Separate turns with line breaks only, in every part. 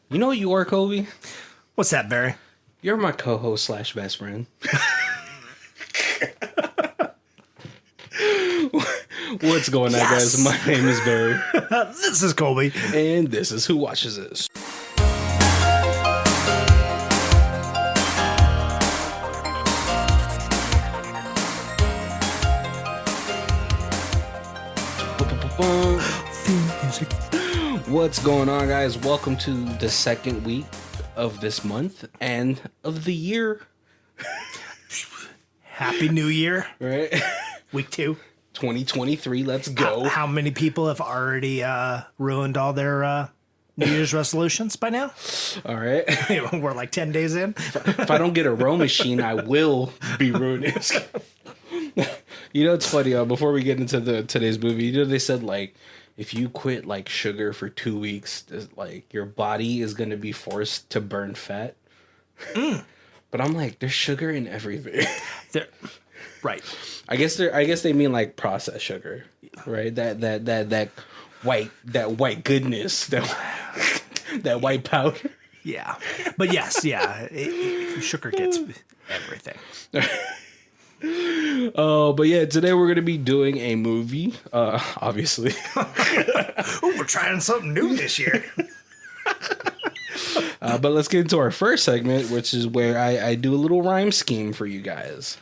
You know what you are, Kobe?
What's that, Barry?
You're my co-host / best friend. What's going on, guys? My name is Barry.
This is Colby.
And this is Who Watches This. What's going on, guys? Welcome to the second week of this month and of the year.
Happy New Year.
Right?
Week 2.
2023, let's go.
How many people have already ruined all their New Year's resolutions by now?
All right.
We're like 10 days in.
If I don't get a row machine, I will be ruining it. You know, it's funny. Before we get into today's movie, you know, they said, like, if you quit, like, sugar for 2 weeks, like, your body is going to be forced to burn fat. But I'm like, there's sugar in everything.
Right.
I guess they mean, like, processed sugar, right? That white goodness, that white powder.
Yeah. But yes, yeah. Sugar gets everything.
Oh, but yeah, today we're going to be doing a movie, obviously.
We're trying something new this year.
But let's get into our first segment, which is where I do a little rhyme scheme for you guys.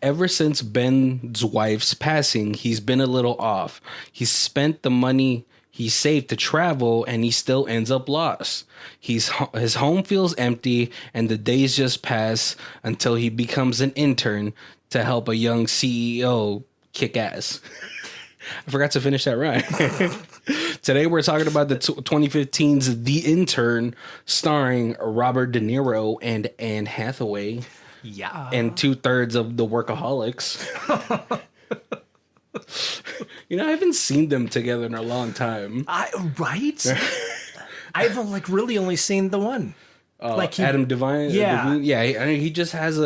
Ever since Ben's wife's passing, he's been a little off. He's spent the money he saved to travel, and he still ends up lost. His home feels empty, and the days just pass until he becomes an intern to help a young CEO kick ass. I forgot to finish that rhyme. Today we're talking about the 2015's The Intern, starring Robert De Niro and Anne Hathaway.
Yeah.
And 2/3 of the Workaholics. You know, I haven't seen them together in a long time.
Right? I've like really only seen the one.
Like Adam Devine?
Yeah.
Yeah, he just has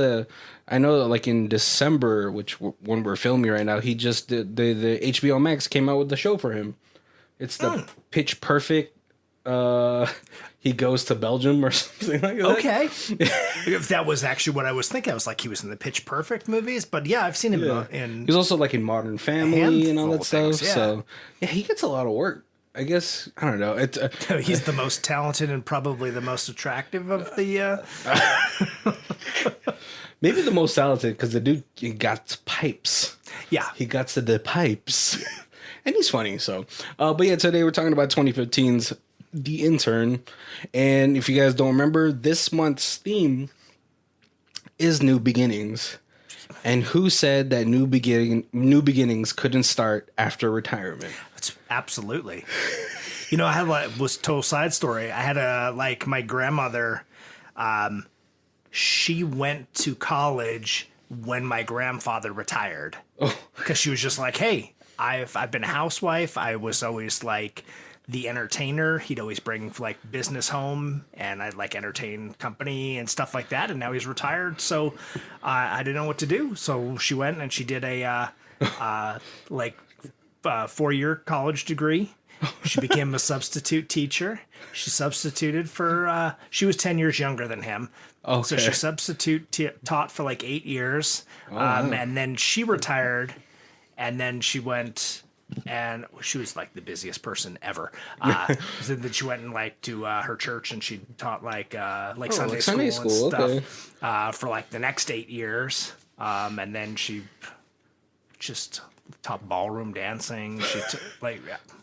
I know, like, in December, when we're filming right now, he just did the HBO Max came out with the show for him. It's the Pitch Perfect. He goes to Belgium or something like that.
Okay. If that was actually what I was thinking. I was like, he was in the Pitch Perfect movies. But yeah, I've seen him in...
He's also, like, in Modern Family and all that stuff.
Things, yeah. So,
yeah, he gets a lot of work. I guess, I don't know.
He's the most talented and probably the most attractive of the...
Maybe the most talented, because the dude he got pipes.
Yeah.
He got to the pipes. And he's funny, so. But yeah, today we're talking about 2015's The Intern. And if you guys don't remember, this month's theme is New Beginnings. And who said that new beginnings couldn't start after retirement?
Absolutely. You know, I had was total side story. I had my grandmother, she went to college when my grandfather retired. Because she was just like, hey, I've been a housewife. I was always like the entertainer. He'd always bring like business home, and I'd like entertain company and stuff like that. And now he's retired, so I didn't know what to do. So she went and she did a 4-year college degree. She became a substitute teacher. She substituted for. She was 10 years younger than him. Okay. So she taught for like 8 years, and then she retired, and then she went. And she was like the busiest person ever. So then she went and like to her church, and she taught like Sunday school and stuff for like the next 8 years. And then she just taught ballroom dancing.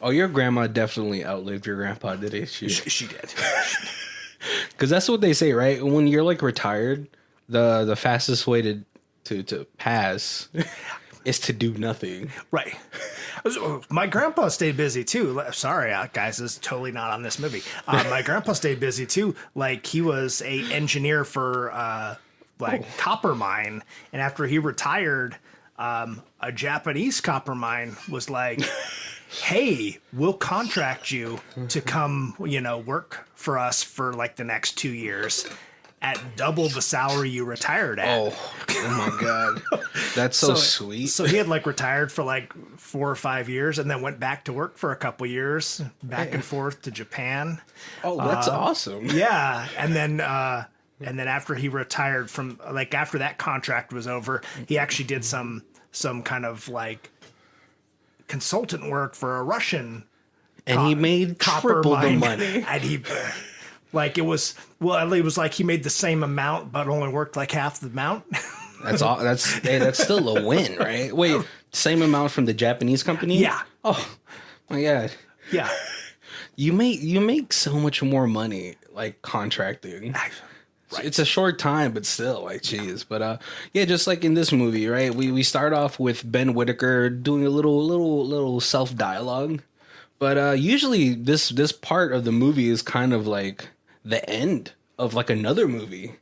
Oh, your grandma definitely outlived your grandpa, didn't she?
She did.
Because that's what they say, right? When you're like retired, the fastest way to pass is to do nothing.
Right. My grandpa stayed busy too. Sorry, guys, this is totally not on this movie. My grandpa stayed busy too. Like, he was a engineer for copper mine, and after he retired, a Japanese copper mine was like, hey, we'll contract you to come, work for us for like the next 2 years. at double the salary you retired at.
Oh my God. That's so sweet.
So he had like retired for like 4 or 5 years and then went back to work for a couple years, back and forth to Japan.
Oh, that's awesome.
Yeah. And then after he retired from, like, after that contract was over, he actually did some kind of like consultant work for a Russian.
And he made triple the money.
And he, like, it was like he made the same amount, but only worked like half the amount.
That's all. That's still a win, right? Wait, same amount from the Japanese company?
Yeah.
Oh my God.
Yeah.
You make so much more money like contracting. Right. It's a short time, but still, like, geez. But yeah, just like in this movie, right? We start off with Ben Whitaker doing a little self dialogue, but usually this part of the movie is kind of like the end of like another movie,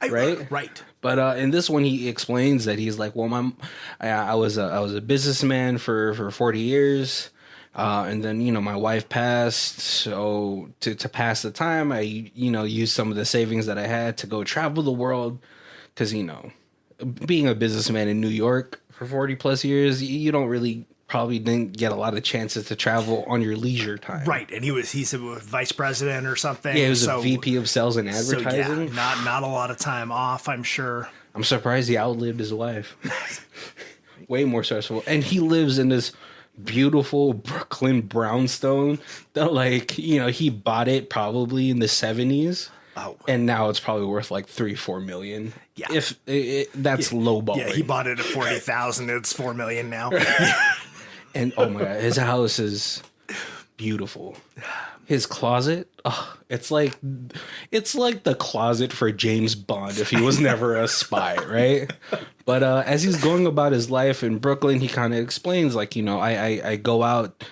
right?
Right.
But in this one, he explains that he's like, well, I was a businessman for 40 years. And then, my wife passed. So to pass the time, I, used some of the savings that I had to go travel the world. Because, being a businessman in New York for 40 plus years, you don't really probably didn't get a lot of chances to travel on your leisure time.
Right. And he's a vice president or something.
Yeah, he was a VP of sales and advertising.
So yeah, not a lot of time off, I'm sure.
I'm surprised he outlived his wife. Way more stressful. And he lives in this beautiful Brooklyn brownstone that, like, he bought it probably in the 70s. Oh. And now it's probably worth like 3-4 million. Yeah. If that's lowballing.
Yeah, he bought it at 40,000. It's 4 million now.
And oh my God, his house is beautiful. His closet, it's like the closet for James Bond if he was never a spy, right? But as he's going about his life in Brooklyn, he kind of explains, like, I go out,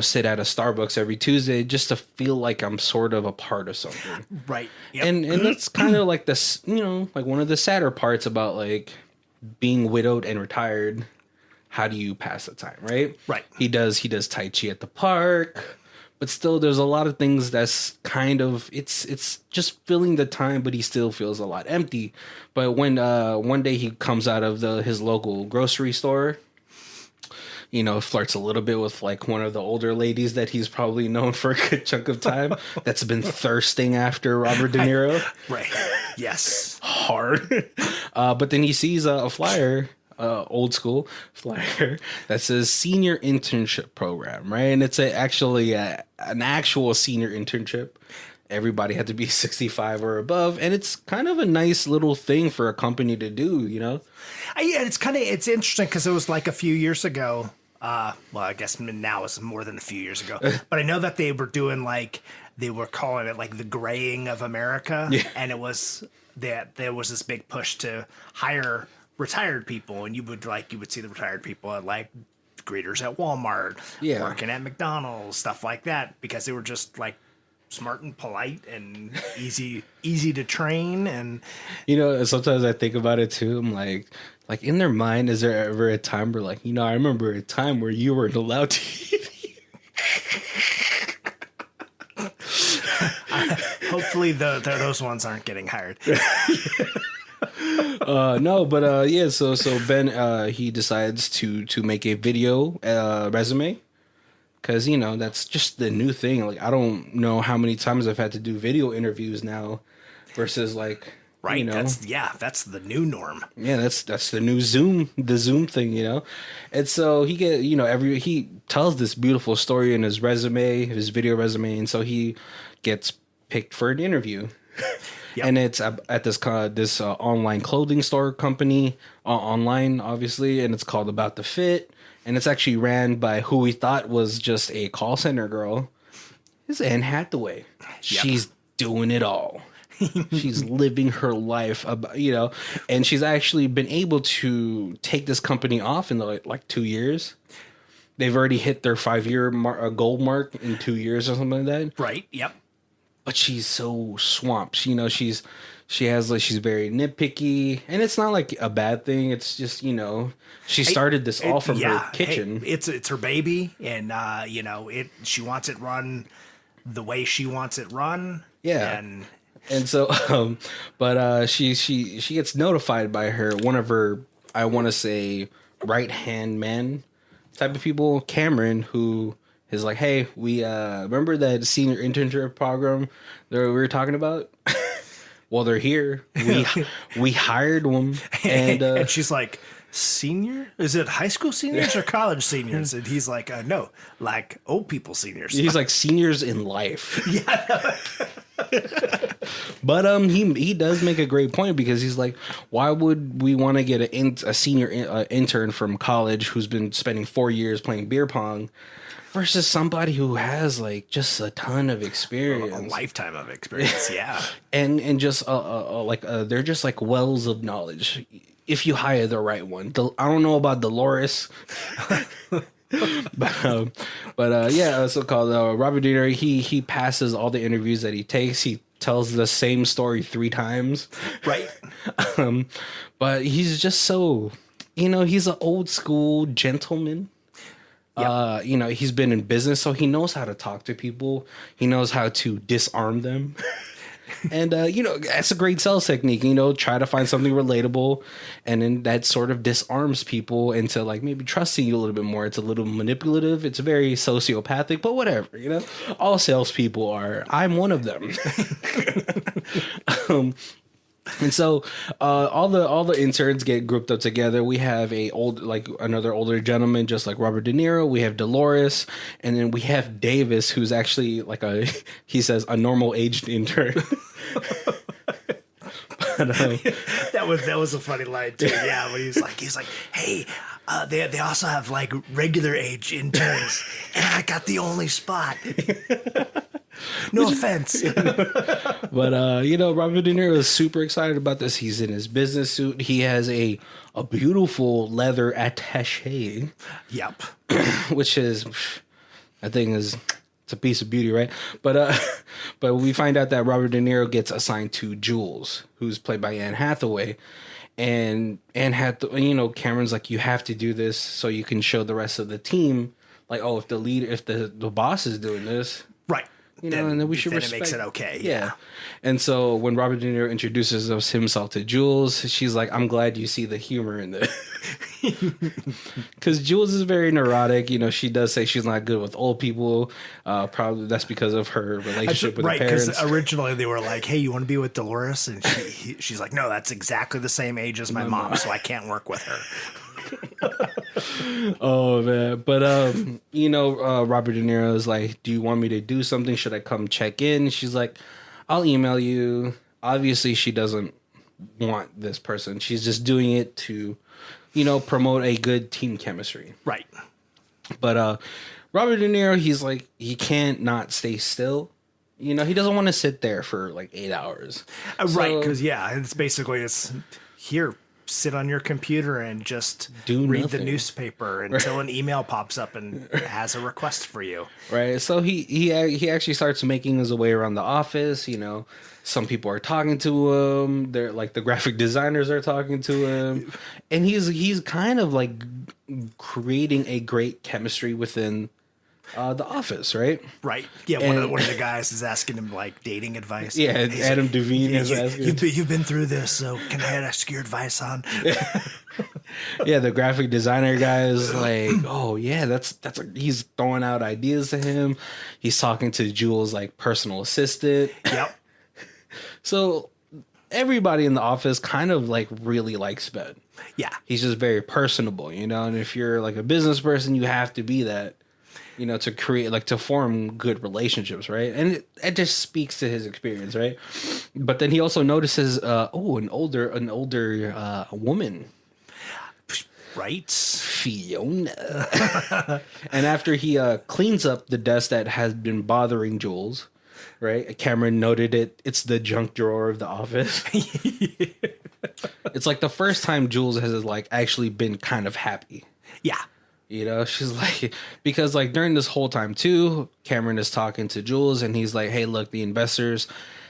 sit at a Starbucks every Tuesday just to feel like I'm sort of a part of something.
Right. Yep.
And that's kind of like this, like one of the sadder parts about like being widowed and retired. How do you pass the time, right?
Right.
He does Tai Chi at the park. But still, there's a lot of things that's kind of, it's just filling the time, but he still feels a lot empty. But when one day he comes out of his local grocery store, flirts a little bit with like one of the older ladies that he's probably known for a good chunk of time that's been thirsting after Robert De Niro.
Right. Yes.
Hard. But then he sees a flyer. Old school flyer that says senior internship program, right? And it's actually an actual senior internship. Everybody had to be 65 or above, and it's kind of a nice little thing for a company to do,
Yeah, it's interesting because it was like a few years ago. Well, I guess now it's more than a few years ago, but I know that they were doing they were calling it like the graying of America, yeah. And it was that there was this big push to hire retired people, and you would see the retired people at like greeters at Walmart,
yeah,
working at McDonald's, stuff like that, because they were just like smart and polite and easy to train. And
sometimes I think about it too. I'm like in their mind, is there ever a time where like, I remember a time where you weren't allowed to
hopefully those ones aren't getting hired.
No, but yeah, so Ben he decides to make a video resume, because that's just the new thing. Like, I don't know how many times I've had to do video interviews now versus like,
right, that's the new norm.
Yeah, that's the new Zoom thing, And so he he tells this beautiful story in his video resume, and so he gets picked for an interview. Yep. And it's at this online clothing store company, online, obviously, and it's called About the Fit, and it's actually ran by who we thought was just a call center girl. It's Anne Hathaway. Yep. She's doing it all. She's living her life, and she's actually been able to take this company off in like 2 years. They've already hit their 5-year goal mark in 2 years or something like that.
Right. Yep.
But she's so swamped. She's very nitpicky, and it's not like a bad thing. It's just, she started this all from her kitchen.
Hey, it's her baby, and she wants it run the way she wants it run.
Yeah.
And
And so, she gets notified by one of her, I want to say, right hand man type of people, Cameron, who is like, hey, we remember that senior internship program that we were talking about? Well, they're here. We hired them, and
and she's like, senior? Is it high school seniors or college seniors? And he's like, no, like old people seniors.
He's like seniors in life.
Yeah.
But he does make a great point, because he's like, why would we want to get a senior intern from college who's been spending 4 years playing beer pong versus somebody who has like just a ton of experience,
A lifetime of experience, yeah.
and just they're just like wells of knowledge if you hire the right one. I don't know about Dolores. but yeah, so called Robert De Niro. He passes all the interviews that he takes. He tells the same story 3 times,
Right.
but he's just so, he's an old school gentleman.
Yep.
He's been in business, so he knows how to talk to people. He knows how to disarm them. And, that's a great sales technique, try to find something relatable. And then that sort of disarms people into like maybe trusting you a little bit more. It's a little manipulative. It's very sociopathic, but whatever, all salespeople are. I'm one of them. And so all the interns get grouped up together. We have another older gentleman, just like Robert De Niro. We have Dolores, and then we have Davis, who's actually like he says a normal aged intern. But,
that was a funny line too. Yeah, when he's like, hey, they also have like regular age interns, and I got the only spot. No offense.
But Robert De Niro is super excited about this. He's in his business suit. He has a beautiful leather attaché.
Yep.
Which is, I think it's a piece of beauty, right? But we find out that Robert De Niro gets assigned to Jules, who's played by Anne Hathaway. And Anne Hathaway, Cameron's like, you have to do this so you can show the rest of the team, like, oh, if the boss is doing this,
right.
and then we should respect.
It makes it okay.
Yeah. And so when Robert De Niro introduces himself to Jules, she's like, I'm glad you see the humor in this. Because Jules is very neurotic. She does say she's not good with old people. Probably that's because of her relationship with her parents.
Right, because originally they were like, hey, you want to be with Dolores? And she's like, no, that's exactly the same age as my mom, so I can't work with her.
Oh man, but Robert De Niro is like, do you want me to do something? Should I come check in? She's like, I'll email you. Obviously she doesn't want this person. She's just doing it to promote a good team chemistry,
right?
But Robert De Niro, he's like, he can't not stay still. He doesn't want to sit there for like 8 hours,
right? Because it's here, sit on your computer and just read the newspaper until an email pops up and has a request for you.
Right. So he actually starts making his way around the office. Some people are talking to him. They're like, the graphic designers are talking to him, and he's kind of like creating a great chemistry within the office, right?
Right. Yeah. One of the guys is asking him like dating advice.
Yeah. Adam Devine is asking.
You've been through this, so can I ask your advice on?
Yeah. The graphic designer guy is like, oh yeah, he's throwing out ideas to him. He's talking to Jules' like personal assistant.
Yep.
So everybody in the office kind of like really likes Ben.
Yeah.
He's just very personable, and if you're like a business person, you have to be that. To create, like, to form good relationships, right? And it just speaks to his experience, right? But then he also notices, an older woman,
right?
Fiona. And after he cleans up the desk that has been bothering Jules, right? Cameron noted it. It's the junk drawer of the office. It's like the first time Jules has like actually been kind of happy.
Yeah.
She's like, because like during this whole time too, Cameron is talking to Jules and he's like, hey, look, the investors,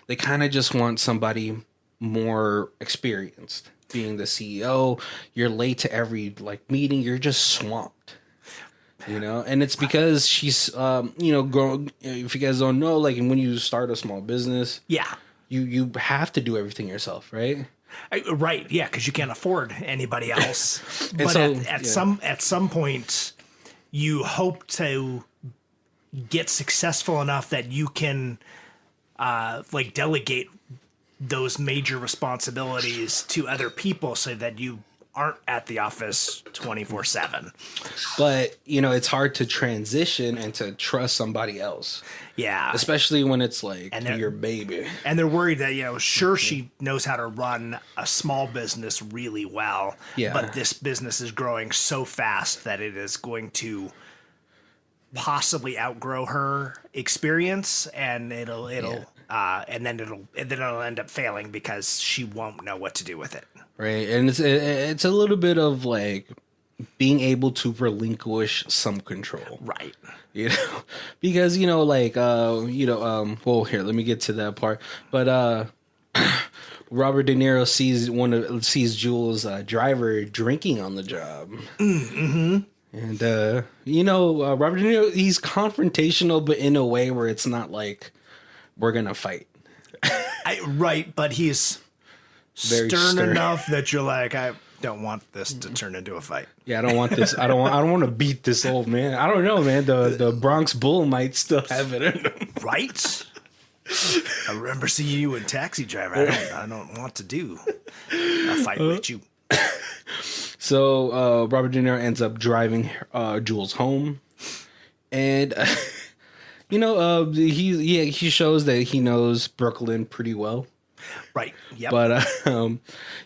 they kind of just want somebody more experienced. Being the CEO, you're late to every like meeting, you're just swamped. And it's because she's, growing, if you guys don't know, like when you start a small business,
yeah,
you have to do everything yourself, right?
Right, yeah, because you can't afford anybody else. But
so,
at some point, you hope to get successful enough that you can like delegate those major responsibilities to other people so that you aren't at the office 24/7.
But, you know, it's hard to transition and to trust somebody else.
Yeah.
Especially when it's like
And they're-
your baby.
And they're worried that, sure, she knows how to run a small business really well,
Yeah.
but this business is growing so fast that it is going to possibly outgrow her experience, and and then it'll end up failing because she won't know what to do with it.
Right. And it's a little bit of like being able to relinquish some control.
Right.
You know, because, well, here, let me get to that part. But Robert De Niro sees Jules' driver drinking on the job. Mm-hmm. And, Robert De Niro, he's confrontational, but in a way where it's not like we're going to fight.
Right, but he's
Very
stern enough that you're like, I don't want this to turn into a fight.
Yeah, I don't want this. I don't want to beat this old man. I don't know, man. The Bronx Bull might still have it in him.
Right? I remember seeing you in Taxi Driver. I don't want to do a fight with you.
So Robert De Niro ends up driving Jules home, and he shows that he knows Brooklyn pretty well.
Right. Yep.
But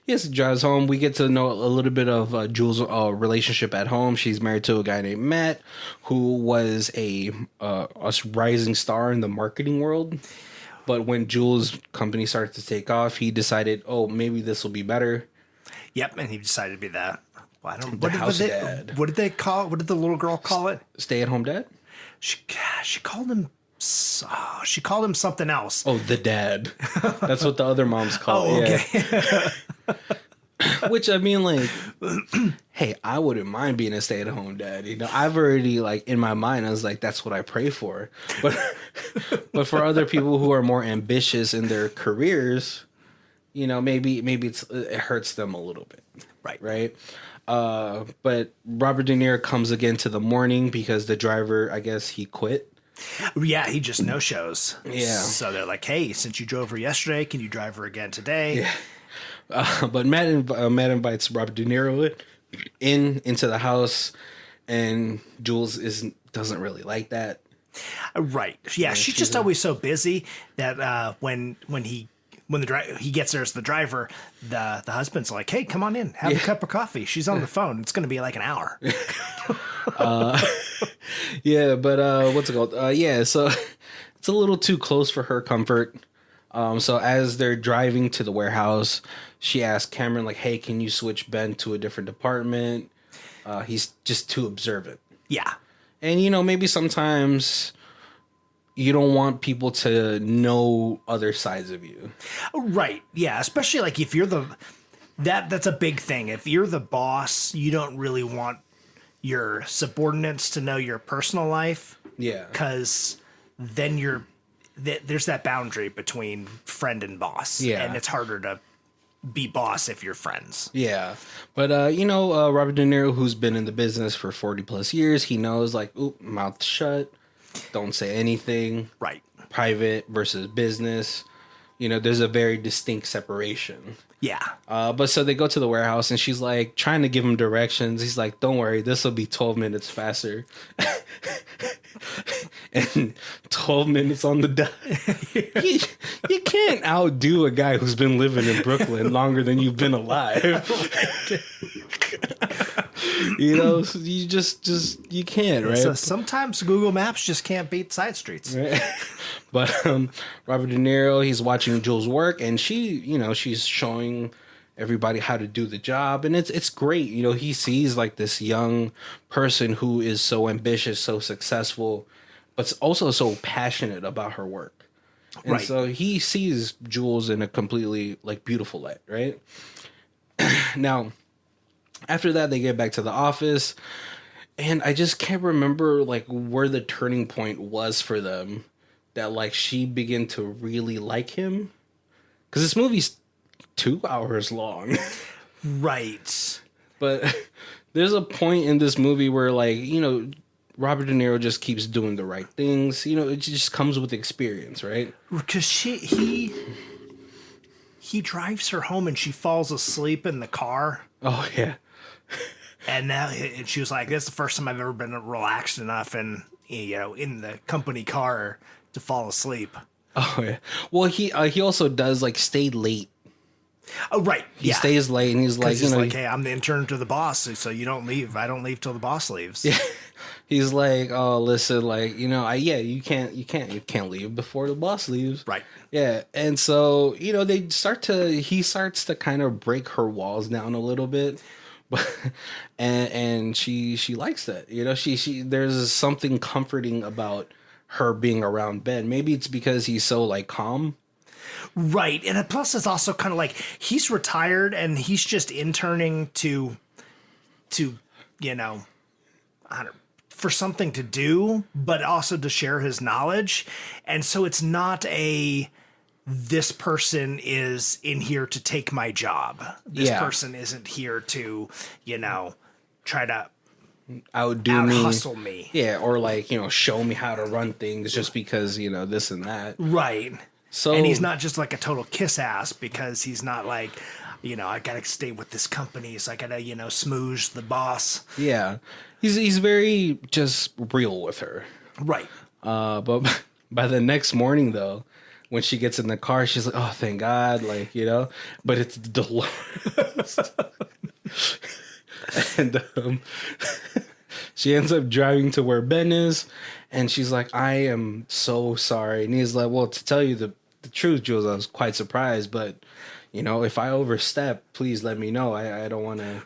yes, drives home. We get to know a little bit of Jules' relationship at home. She's married to a guy named Matt, who was a rising star in the marketing world. But when Jules' company started to take off, he decided, oh, maybe this will be better.
Yep, and he decided to be that. Well, I don't.
The house dad.
What did they call? What did the little girl call it?
Stay-at-home dad.
She called him. She called him something else.
Oh, the dad. That's what the other moms call it.
Okay.
Yeah. Which, I mean, like, hey, I wouldn't mind being a stay-at-home dad. You know, I've already, like, in my mind, I was like, that's what I pray for. But for other people who are more ambitious in their careers, you know, maybe it hurts them a little bit. Right. But Robert De Niro comes again to the morning because the driver, I guess, he quit.
Yeah, he just no-shows.
Yeah.
So they're like, hey, since you drove her yesterday, can you drive her again today?
Yeah. But Matt invites Robert De Niro into the house, and Jules doesn't really like that.
Right. Yeah, she's just always so busy that when he gets there as the driver, the husband's like, hey, come on in, have a cup of coffee. She's on the phone. It's going to be like an hour.
Yeah, but what's it called? Yeah, so it's a little too close for her comfort. So as they're driving to the warehouse, she asks Cameron, like, hey, can you switch Ben to a different department? He's just too observant.
Yeah.
And, maybe sometimes you don't want people to know other sides of you.
Right. Yeah. Especially like if you're that's a big thing. If you're the boss, you don't really want your subordinates to know your personal life.
Yeah.
Because then there's that boundary between friend and boss.
Yeah.
And it's harder to be boss if you're friends.
Yeah. But, Robert De Niro, who's been in the business for 40 plus years, he knows, like, mouth shut. Don't say anything.
Right.
Private versus business. There's a very distinct separation.
Yeah.
But so they go to the warehouse and she's like trying to give him directions. He's like, don't worry, this will be 12 minutes faster. And 12 minutes on the dot. You can't outdo a guy who's been living in Brooklyn longer than you've been alive. So you can't, right?
So sometimes Google Maps just can't beat side streets.
Right? But Robert De Niro, he's watching Jules work, and she's showing everybody how to do the job, and it's great. He sees like this young person who is so ambitious, so successful, but also so passionate about her work. And so he sees Jules in a completely like beautiful light, right? Now, after that, they get back to the office, and I just can't remember like where the turning point was for them that like she began to really like him. because this movie's 2 hours long.
Right.
But there's a point in this movie where, like, Robert De Niro just keeps doing the right things. It just comes with experience, right?
Because he drives her home and she falls asleep in the car.
Oh, yeah.
And she was like, "That's the first time I've ever been relaxed enough in the company car to fall asleep."
Oh, yeah. Well, he also does, like, stay late.
Oh, right.
He stays late, and he's like,
"Hey, I'm the intern to the boss, so you don't leave. I don't leave till the boss leaves."
Yeah. He's like, "Oh, listen, like, you can't leave before the boss leaves."
Right.
Yeah. And so, he starts to kind of break her walls down a little bit. But and she likes that. She there's something comforting about her being around Ben. Maybe it's because he's so, like, calm.
Right. And plus it's also kind of like he's retired and he's just interning to I don't, for something to do, but also to share his knowledge. And so it's not this person is in here to take my job. This person isn't here to, try to out hustle me.
Yeah, or like, show me how to run things just because, this and that.
Right.
So,
and he's not just like a total kiss ass because he's not like, I gotta stay with this company, so I gotta, smooze the boss.
Yeah. He's very just real with her.
Right.
But by the next morning though, when she gets in the car, she's like, "Oh, thank God," like, but it's Dolores. And she ends up driving to where Ben is, and she's like, "I am so sorry." And he's like, "Well, to tell you the truth, Jules, I was quite surprised, but if I overstep, please let me know. I don't want to."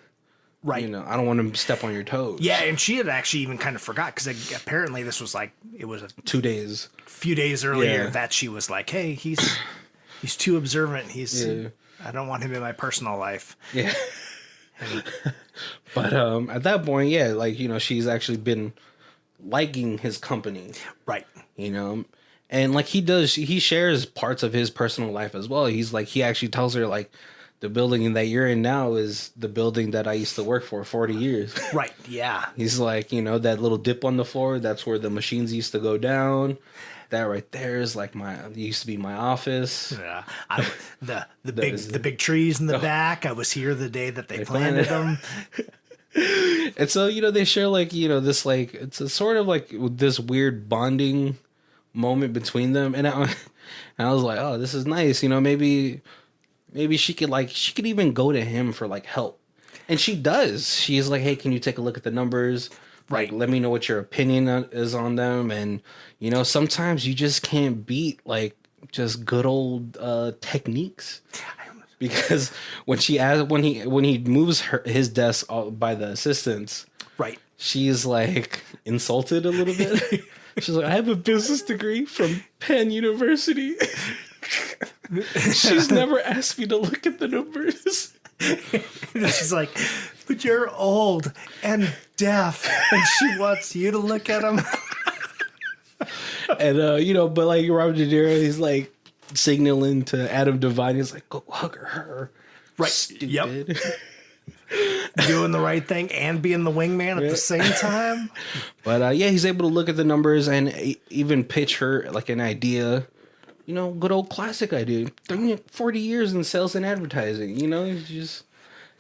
Right. I don't want to step on your toes.
Yeah, and she had actually even kind of forgot because apparently this was like, it was
2 days.
Few days earlier that she was like, "Hey, he's too observant. I don't want him in my personal life."
Yeah. But at that point, like, she's actually been liking his company.
Right.
And like he shares parts of his personal life as well. He's like, he actually tells her, like, the building that you're in now is the building that I used to work for 40 years.
Right. Yeah.
He's like, that little dip on the floor, that's where the machines used to go down. That right there is like used to be my office.
Yeah. The big trees in the back. I was here the day that they planted them.
And so, they share, like, this, like, it's a sort of like this weird bonding moment between them. And I was like, oh, this is nice. Maybe she could even go to him for, like, help. And she does. She's like, "Hey, can you take a look at the numbers? Right. Like, let me know what your opinion is on them." And, sometimes you just can't beat, like, just good old techniques. Because when he moves his desk by the assistants,
right,
she's like insulted a little bit. She's like, "I have a business degree from Penn University." She's never asked me to look at the numbers.
She's like, "But you're old and deaf, and she wants you to look at them."
And but like Robert De Niro, he's like signaling to Adam Devine. He's like, "Go hug her."
Right.
Stupid.
Yep. Doing the right thing and being the wingman at the same time.
But he's able to look at the numbers and even pitch her like an idea. Good old classic idea. 40 years in sales and advertising.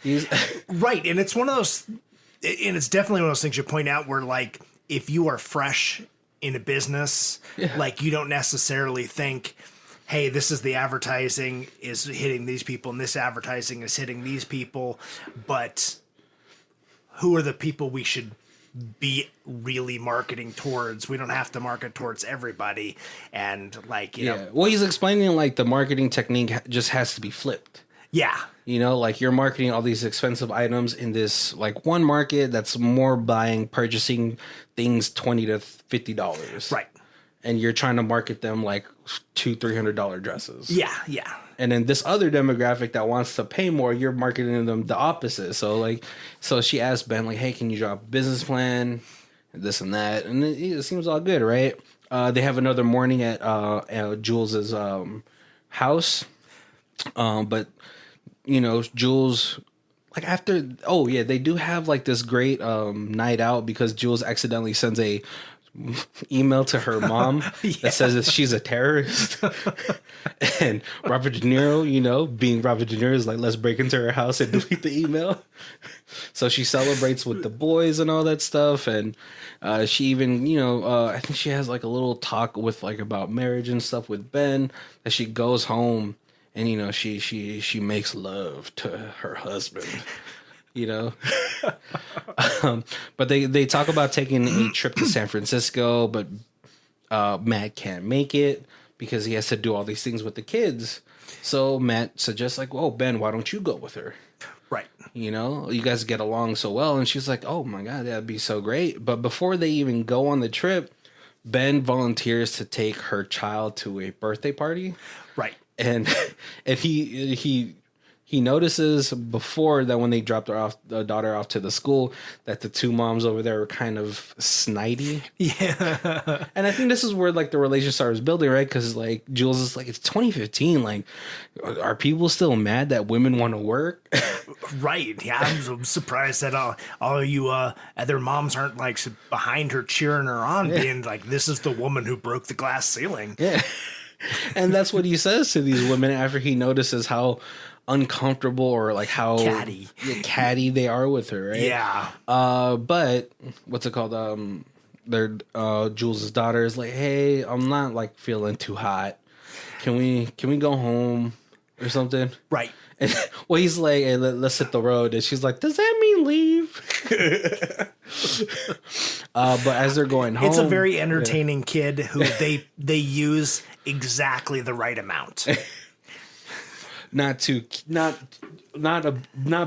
He's
right. And it's one of those, and it's definitely one of those things you point out where, like, if you are fresh in a business, like, you don't necessarily think, "Hey, this is the advertising is hitting these people and this advertising is hitting these people, but who are the people we should be really marketing towards? We don't have to market towards everybody." And, like, you know.
Well, he's explaining, like, the marketing technique just has to be flipped.
Yeah.
Like, you're marketing all these expensive items in this, like, one market that's more purchasing things $20 to $50.
Right.
And you're trying to market them like $200-$300 dresses.
Yeah, yeah.
And then this other demographic that wants to pay more, you're marketing them the opposite. So she asked Ben, like, "Hey, can you drop a business plan?" And this and that. And it seems all good, right? They have another morning at Jules's house. But Jules, like after, oh yeah, they do have like this great night out because Jules accidentally sends a email to her mom that says that she's a terrorist. And Robert De Niro, being Robert De Niro, is like, let's break into her house and delete the email. So she celebrates with the boys and all that stuff. And she even, I think she has like a little talk with like about marriage and stuff with Ben, that she goes home and, she makes love to her husband. But they talk about taking a trip to San Francisco, but Matt can't make it because he has to do all these things with the kids. So Matt suggests like, "Oh, Ben, why don't you go with her?"
Right.
You guys get along so well. And she's like, "Oh my God, that'd be so great." But before they even go on the trip, Ben volunteers to take her child to a birthday party.
Right.
And he notices before that when they dropped the daughter off to the school, that the two moms over there were kind of snidey.
Yeah.
And I think this is where like the relationship starts building, right? Because like Jules is like, it's 2015. Like, are people still mad that women want to work?
Right. Yeah, I'm surprised that all you other moms aren't like behind her cheering her on, being like, this is the woman who broke the glass ceiling.
Yeah. And that's what he says to these women after he notices how uncomfortable or like how catty they are with her, right?
Yeah.
But what's it called? Their Jules's daughter is like, "Hey, I'm not like feeling too hot. Can we go home or something?"
Right.
And, well, he's like, "Hey, let's hit the road," and she's like, "Does that mean leave?" But as they're going home,
it's a very entertaining kid who they use exactly the right amount.
Not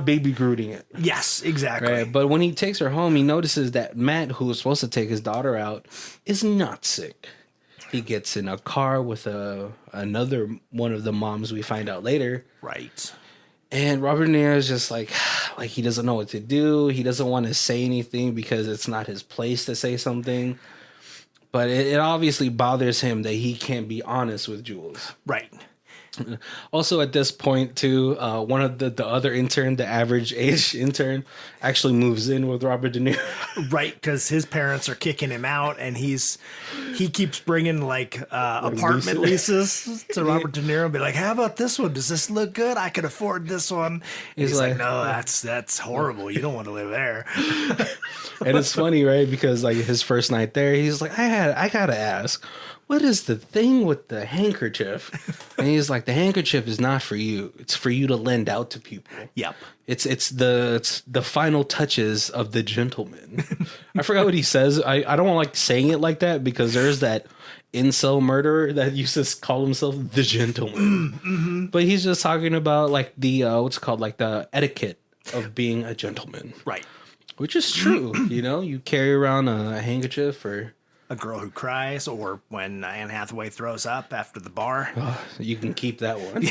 baby Grooting it.
Yes, exactly.
Right. But when he takes her home, he notices that Matt, who was supposed to take his daughter out, is not sick. He gets in a car with another one of the moms we find out later.
Right.
And Robert De Niro is just like he doesn't know what to do. He doesn't want to say anything because it's not his place to say something. But it obviously bothers him that he can't be honest with Jules.
Right.
Also, at this point, too, one of the other intern, the average age intern, actually moves in with Robert De Niro.
Right, because his parents are kicking him out, and he keeps bringing like apartment leases to Robert De Niro and be like, "How about this one? Does this look good? I could afford this one." And he's like, "No, that's horrible. You don't want to live there."
And it's funny, right? Because like his first night there, he's like, I gotta ask, what is the thing with the handkerchief? And he's like, the handkerchief is not for you. It's for you to lend out to people.
Yep.
It's the final touches of the gentleman. I forgot what he says. I don't want like saying it like that because there's that incel murderer that used to call himself the gentleman. Mm-hmm. But he's just talking about like the what's it called, like the etiquette of being a gentleman.
Right.
Which is true. You carry around a handkerchief or
a girl who cries, or when Anne Hathaway throws up after the bar.
Oh, you can keep that one.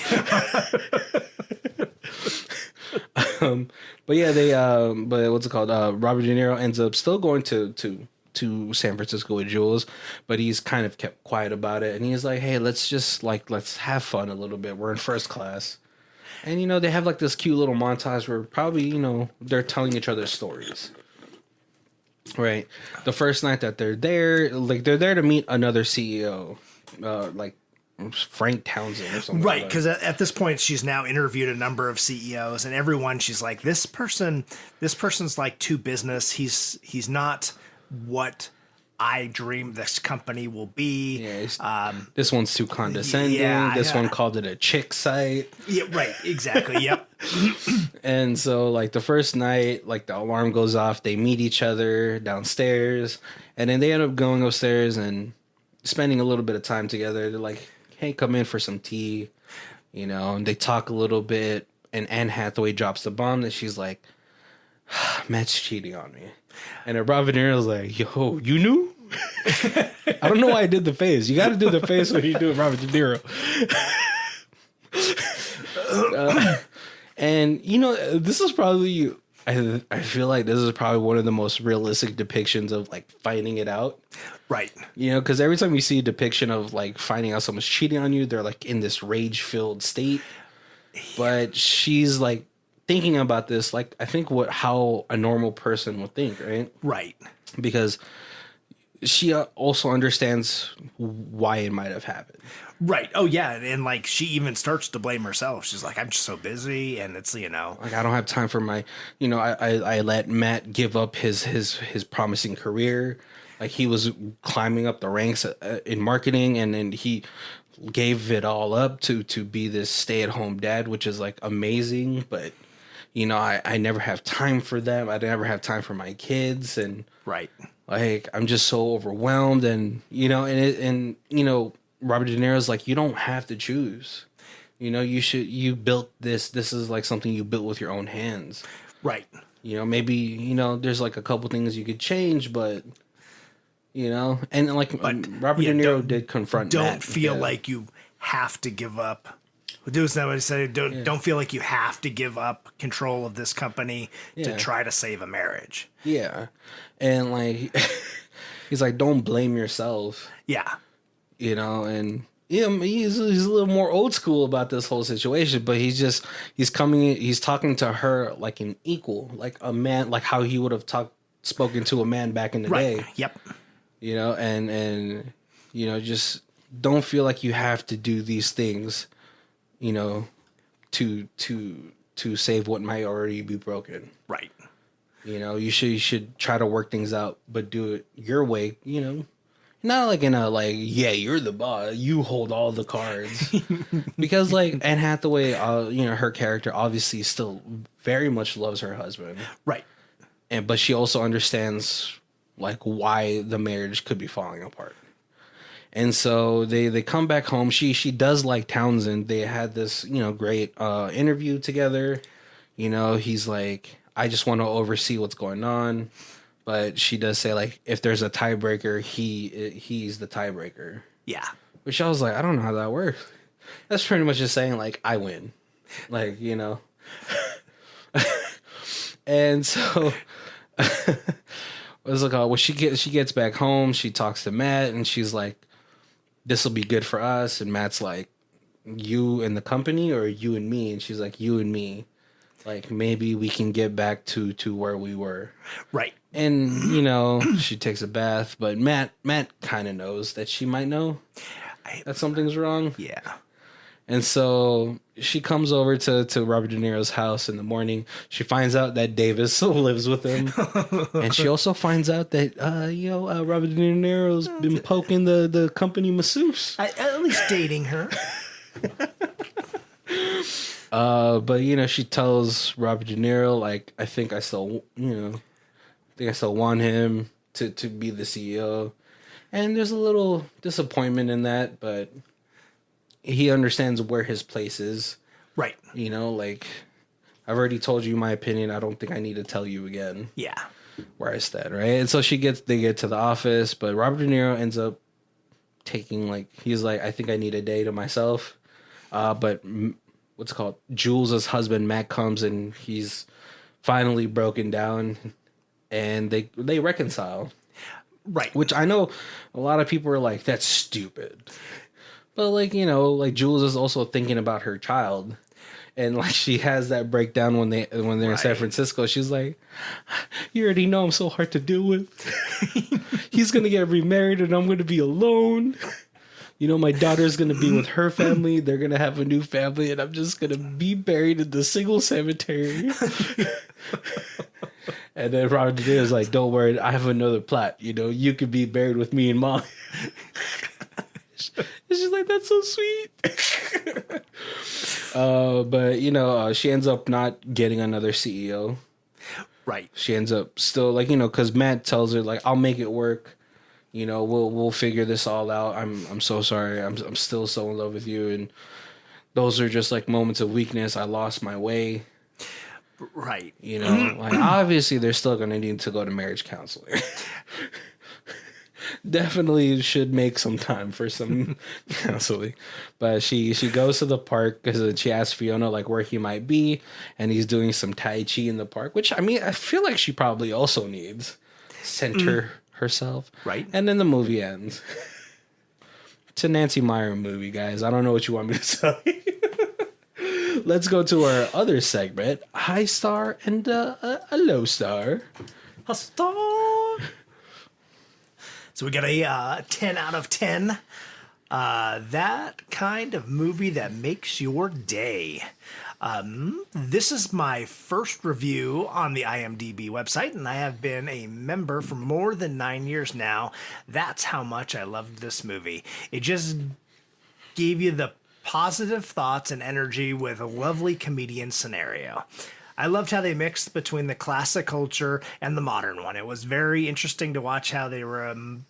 But yeah, but what's it called? Robert De Niro ends up still going to San Francisco with Jules, but he's kind of kept quiet about it. And he's like, "Hey, let's have fun a little bit. We're in first class." And, they have like this cute little montage where probably, they're telling each other stories. Right. The first night that they're there, like they're there to meet another CEO, like Frank Townsend or something.
Right. Because at this point, she's now interviewed a number of CEOs, and everyone, she's like, this person's like too business. He's not what I dream this company will be.
Yeah, this one's too condescending. This one called it a chick site.
Yeah, right. Exactly. Yep.
And so, like, the first night, like, the alarm goes off. They meet each other downstairs. And then they end up going upstairs and spending a little bit of time together. They're like, "Hey, come in for some tea." And they talk a little bit. And Anne Hathaway drops the bomb that she's like, "Matt's cheating on me." And Robert De Niro's like, "Yo, you knew?" I don't know why I did the face. You got to do the face when you do it, Robert De Niro. And this is probably, I feel like this is probably one of the most realistic depictions of like finding it out.
Right.
Because every time you see a depiction of like finding out someone's cheating on you, they're like in this rage-filled state. But she's like thinking about this, like I think how a normal person would think, right?
Right.
Because she also understands why it might have happened.
Right. Oh, yeah. And like she even starts to blame herself. She's like, I'm just so busy. And it's,
like I don't have time for my, I let Matt give up his promising career. Like he was climbing up the ranks in marketing, and then he gave it all up to be this stay-at-home dad, which is like amazing. But, I never have time for them. I never have time for my kids. And
right.
like, I'm just so overwhelmed. And, Robert De Niro's like, you don't have to choose. You built this. This is like something you built with your own hands.
Right.
Maybe, there's like a couple things you could change, but, and like Robert De Niro did confront
Don't
Matt.
feel like you have to give up. Isn't that what he said? Don't feel like you have to give up control of this company to try to save a marriage.
Yeah. And like, he's like, don't blame yourself.
Yeah.
And he's a little more old school about this whole situation, but he's talking to her like an equal, like a man, like how he would have spoken to a man back in the day.
Yep.
And just don't feel like you have to do these things, to save what might already be broken.
Right.
You should try to work things out, but do it your way, Not like in a like, yeah, you're the boss, you hold all the cards. Because like Anne Hathaway, her character obviously still very much loves her husband.
Right.
But she also understands like why the marriage could be falling apart. And so they come back home. She does like Townsend. They had this, great interview together. He's like, I just want to oversee what's going on. But she does say, like, if there's a tiebreaker, he's the tiebreaker.
Yeah.
Which I was like, I don't know how that works. That's pretty much just saying, like, I win. Like, And so, what's it called? When she gets back home, she talks to Matt, and she's like, this will be good for us. And Matt's like, you and the company or you and me? And she's like, you and me. Like, maybe we can get back to where we were.
Right.
And, she takes a bath, but Matt kind of knows that she might know that something's wrong.
Yeah.
And so she comes over to Robert De Niro's house in the morning. She finds out that Davis lives with him. And she also finds out that, Robert De Niro's been poking the company masseuse.
At least dating her.
But, she tells Robert De Niro, like, I think I still want him to be the CEO. And there's a little disappointment in that, but he understands where his place is.
Right.
Like, I've already told you my opinion. I don't think I need to tell you again.
Yeah.
Where I stand, right? And so they get to the office, but Robert De Niro ends up taking, like, he's like, I think I need a day to myself. But what's it called? Jules' husband, Matt, comes and he's finally broken down. And they reconcile.
Right.
Which I know a lot of people are like, that's stupid. But like, like Jules is also thinking about her child. And like she has that breakdown when they're in San Francisco. She's like, you already know I'm so hard to deal with. He's gonna get remarried and I'm gonna be alone. My daughter's going to be with her family. They're going to have a new family, and I'm just going to be buried in the single cemetery. And then Robert De Niro's like, don't worry, I have another plot. You could be buried with me and Mom. She's like, that's so sweet. But, she ends up not getting another CEO.
Right.
She ends up still, like, because Matt tells her, like, I'll make it work. We'll figure this all out. I'm so sorry. I'm still so in love with you, and those are just like moments of weakness. I lost my way.
Right.
Like obviously they're still gonna need to go to marriage counseling. Definitely should make some time for some counseling. But she goes to the park because she asks Fiona like where he might be, and he's doing some Tai Chi in the park, which I mean I feel like she probably also needs center herself.
Right.
And then the movie ends. It's a Nancy Meyers movie, guys. I don't know what you want me to tell you. Let's go to our other segment, high star and a low star.
A star. So we got a 10 out of 10. That kind of movie that makes your day. This is my first review on the IMDb website, and I have been a member for more than 9 years now. That's how much I loved this movie. It just gave you the positive thoughts and energy with a lovely comedian scenario. I loved how they mixed between the classic culture and the modern one. It was very interesting to watch how they remind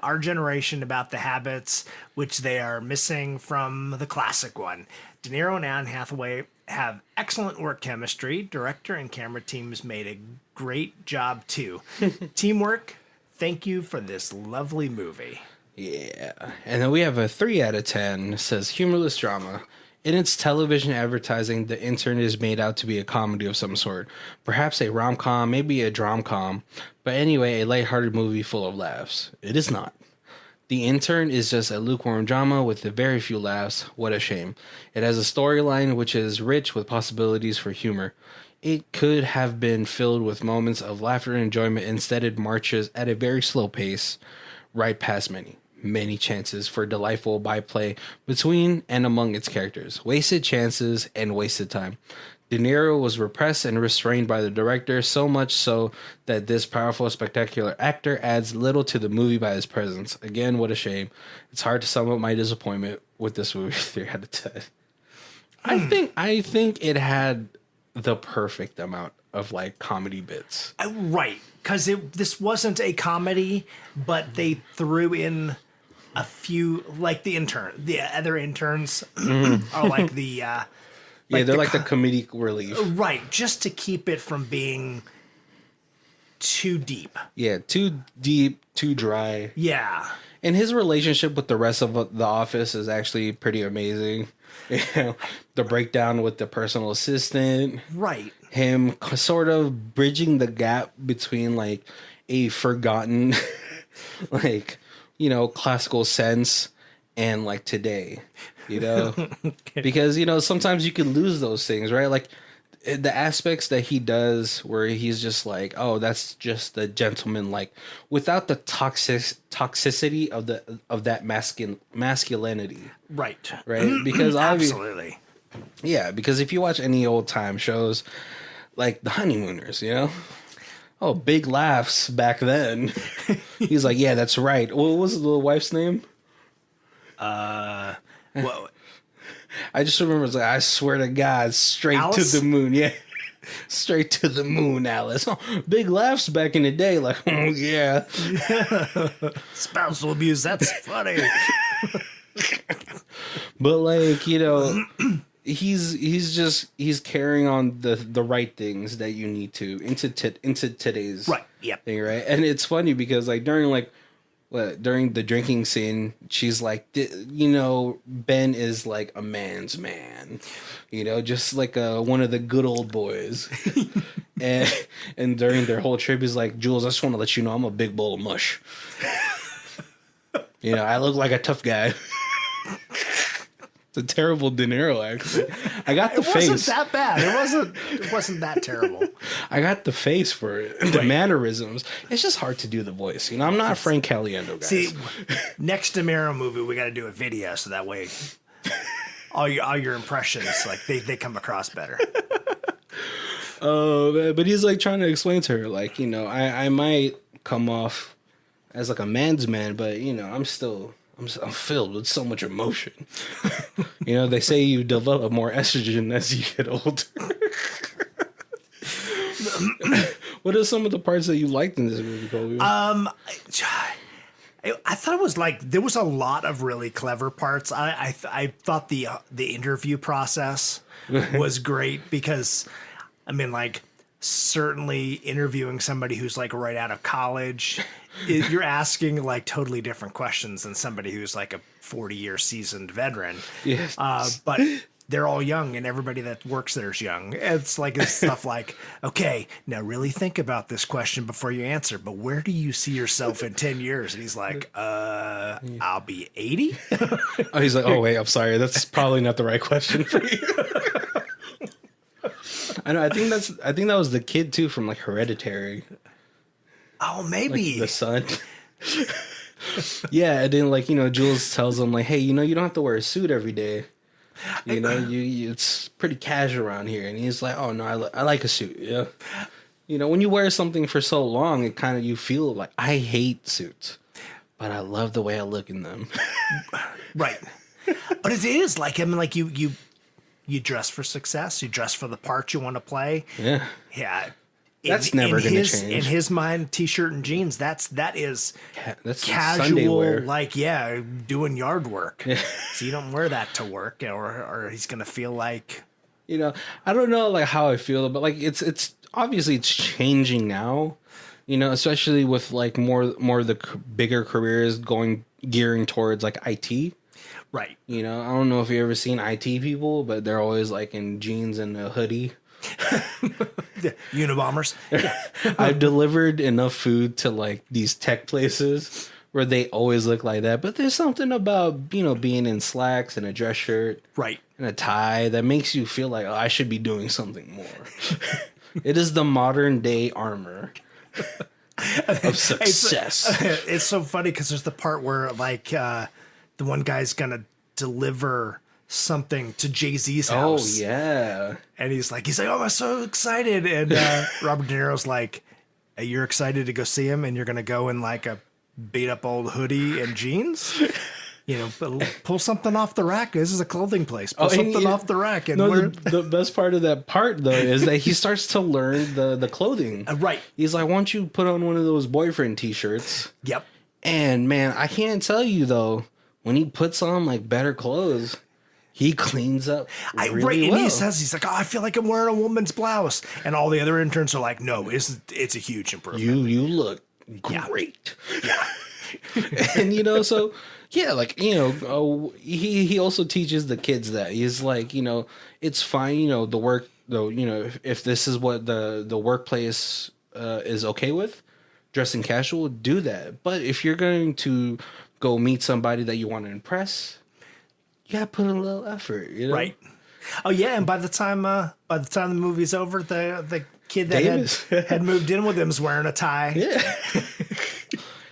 our generation about the habits which they are missing from the classic one. De Niro and Anne Hathaway have excellent work chemistry. Director and camera teams made a great job too. Teamwork, thank you for this lovely movie.
Yeah. And then we have a 3 out of 10. It says humorless drama. In its television advertising, The Intern is made out to be a comedy of some sort. Perhaps a rom-com, maybe a drom-com. But anyway, a lighthearted movie full of laughs. It is not. The Intern is just a lukewarm drama with very few laughs. What a shame. It has a storyline which is rich with possibilities for humor. It could have been filled with moments of laughter and enjoyment. Instead, it marches at a very slow pace right past many chances for delightful byplay between and among its characters. Wasted chances and wasted time. De Niro was repressed and restrained by the director, so much so that this powerful, spectacular actor adds little to the movie by his presence. Again, what a shame. It's hard to sum up my disappointment with this movie. 3 out of 10. I think it had the perfect amount of like comedy bits.
Right, because this wasn't a comedy, but they threw in a few, like the other interns are like the
they're like the comedic relief.
Right, just to keep it from being too deep.
Yeah, too deep, too dry.
Yeah.
And his relationship with the rest of the office is actually pretty amazing. You know, the breakdown with the personal assistant.
Right.
Him sort of bridging the gap between like a forgotten, like, you know, classical sense and like today, you know, because, you know, sometimes you can lose those things, right? Like the aspects that he does where he's just like, oh, that's just the gentleman, like without the toxicity of that masculinity.
Right.
Because
absolutely.
Yeah. Because if you watch any old time shows like The Honeymooners, you know, oh, big laughs back then. He's like, yeah, that's right. What was the wife's name?
Well,
I just remember it's like, I swear to God, straight
Alice?
to the moon. Yeah. Straight to the moon, Alice. Oh, big laughs back in the day. Like, oh, yeah.
Spousal abuse. That's funny.
But like, you know, he's carrying on the right things that you need to into today's
Right. Yep.
thing, right? And it's funny because like during the drinking scene, she's like, you know, Ben is like a man's man, you know, just like one of the good old boys. and during their whole trip, he's like, Jules, I just want to let you know I'm a big bowl of mush. You know, I look like a tough guy. It's a terrible De Niro accent. I got the face.
It wasn't that bad. It wasn't that terrible.
I got the face for it. The mannerisms. It's just hard to do the voice. You know, I'm not Frank Caliendo, guys.
See, next De Niro movie, we got to do a video so that way all your impressions, like they come across better.
Oh, but he's like trying to explain to her, like, you know, I might come off as like a man's man, but you know, I'm filled with so much emotion. You know, they say you develop more estrogen as you get older. What are some of the parts that you liked in this movie, Colby?
I thought it was like there was a lot of really clever parts. I thought the interview process was great because, I mean, like certainly interviewing somebody who's like right out of college, you're asking like totally different questions than somebody who's like a 40-year seasoned veteran.
Yes.
But they're all young and everybody that works there is young. It's like it's stuff like, okay, now really think about this question before you answer, but where do you see yourself in 10 years? And he's like, I'll be 80.
Oh, he's like, oh wait, I'm sorry, that's probably not the right question for you. I know. I think that was the kid too from like Hereditary.
Oh, maybe
Like the son. Yeah, and then like Jules tells him like, hey, you don't have to wear a suit every day. You it's pretty casual around here, and he's like, oh no, I like a suit. Yeah. When you wear something for so long, it kind of you feel like I hate suits, but I love the way I look in them.
Right. But it is like, I mean, like you dress for success. You dress for the part you want to play.
Yeah.
Yeah.
That's never going to change.
In his mind, t-shirt and jeans, that's
that's
casual,
wear.
like, yeah, doing yard work.
Yeah.
So you don't wear that to work, or he's going to feel like...
I don't know like how I feel, but like it's obviously it's changing now, especially with like more of the bigger careers gearing towards like IT.
Right.
I don't know if you've ever seen IT people, but they're always like in jeans and a hoodie.
Unibombers.
Yeah. I've delivered enough food to like these tech places where they always look like that, but there's something about being in slacks and a dress shirt,
right,
and a tie that makes you feel like, oh, I should be doing something more. It is the modern day armor of success.
It's so funny because there's the part where like the one guy's gonna deliver something to Jay-Z's house.
Oh yeah.
And he's like, oh, I'm so excited. And Robert De Niro's like, hey, you're excited to go see him and you're going to go in like a beat up old hoodie and jeans? Pull something off the rack. This is a clothing place. Pull something off the rack. And
the best part of that part though is that he starts to learn the clothing.
Right.
He's like, why don't you put on one of those boyfriend t-shirts?
Yep.
And man, I can't tell you though, when he puts on like better clothes, he cleans up really well.
And he says, he's like, oh, I feel like I'm wearing a woman's blouse. And all the other interns are like, no, it's a huge improvement.
You look great. Yeah. And, so, yeah, like, he also teaches the kids that. He's like, it's fine, the work, though, if this is what the workplace is okay with, dressing casual, do that. But if you're going to go meet somebody that you want to impress, you gotta put in a little effort, Right.
Oh yeah, and by the time the movie's over, the kid that had moved in with him is wearing a tie.
Yeah.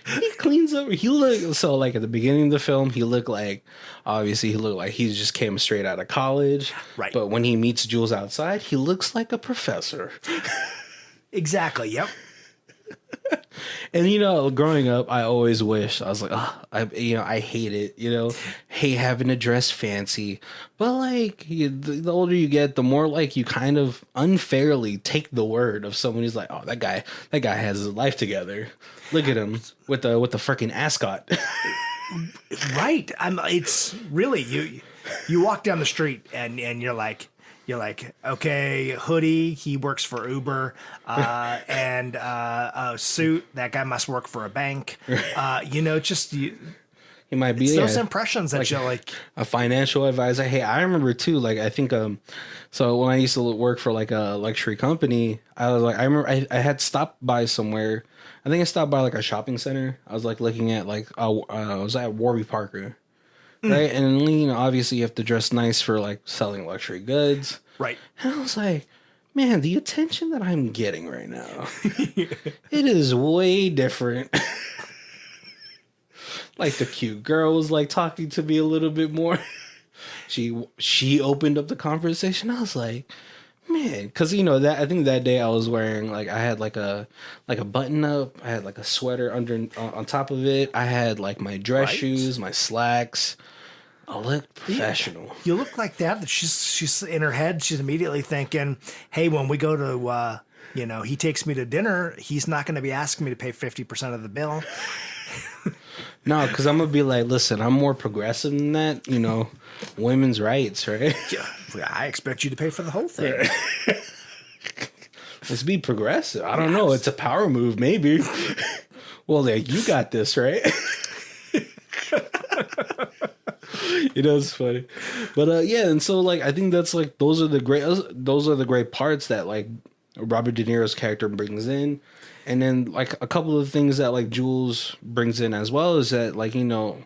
He cleans up. He looked so like at the beginning of the film, he looked like he just came straight out of college.
Right.
But when he meets Jules outside, he looks like a professor.
Exactly. Yep.
And growing up, I always wished I was like, I hate it. Hate having to dress fancy. But like the older you get, the more like you kind of unfairly take the word of someone who's like, oh, that guy has his life together. Look at him with the freaking ascot.
Right. It's really you walk down the street and you're like, okay, hoodie, he works for Uber, and a suit, that guy must work for a bank.
He might be
those impressions that you like.
A financial advisor. Hey, I remember too. Like I think so when I used to work for like a luxury company, I was like I remember I had stopped by somewhere. I think I stopped by like a shopping center. I was like looking at like I was at Warby Parker. Right. And, obviously you have to dress nice for like selling luxury goods.
Right.
And I was like, man, the attention that I'm getting right now, it is way different. Like the cute girl was like talking to me a little bit more. She opened up the conversation. I was like, man, because that I think that day I was wearing like I had like a button up. I had like a sweater on top of it. I had like my dress shoes, my slacks. I look professional.
Yeah, you look like that. She's in her head. She's immediately thinking, hey, when we go to he takes me to dinner, he's not going to be asking me to pay 50% of the bill.
No, because I'm gonna be like, listen, I'm more progressive than that. Women's rights, right?
Yeah, I expect you to pay for the whole thing.
Let's be progressive. I don't know. It's a power move, maybe. Well, like, you got this, right? It's funny, but yeah, and so like I think that's like those are the great parts that like Robert De Niro's character brings in, and then like a couple of things that like Jules brings in as well is that like no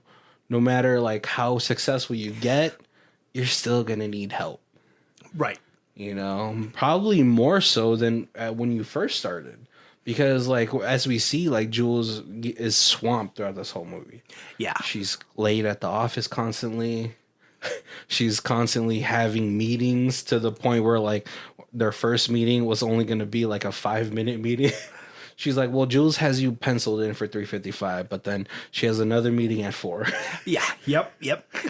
matter like how successful you get, you're still gonna need help.
Right.
Probably more so than when you first started. Because, like, as we see, like, Jules is swamped throughout this whole movie.
Yeah.
She's late at the office constantly. She's constantly having meetings to the point where, like, their first meeting was only going to be, like, a 5-minute meeting. She's like, well, Jules has you penciled in for 3:55, but then she has another meeting at 4.
Yeah. Yep.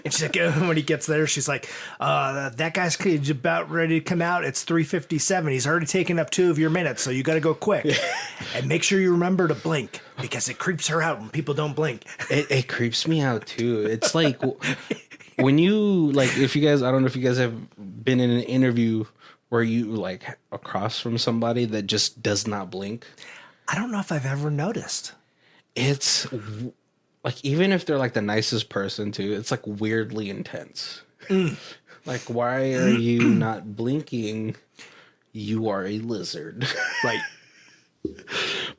And she's like, when he gets there, she's like, that guy's about ready to come out. It's 3:57. He's already taken up 2 of your minutes, so you got to go quick. And make sure you remember to blink because it creeps her out when people don't blink.
It creeps me out, too. It's like when you, like, I don't know if you guys have been in an interview where you, like, across from somebody that just does not blink.
I don't know if I've ever noticed.
It's like, even if they're like the nicest person too, it's like weirdly intense. Like, why are you not blinking? You are a lizard.
Right.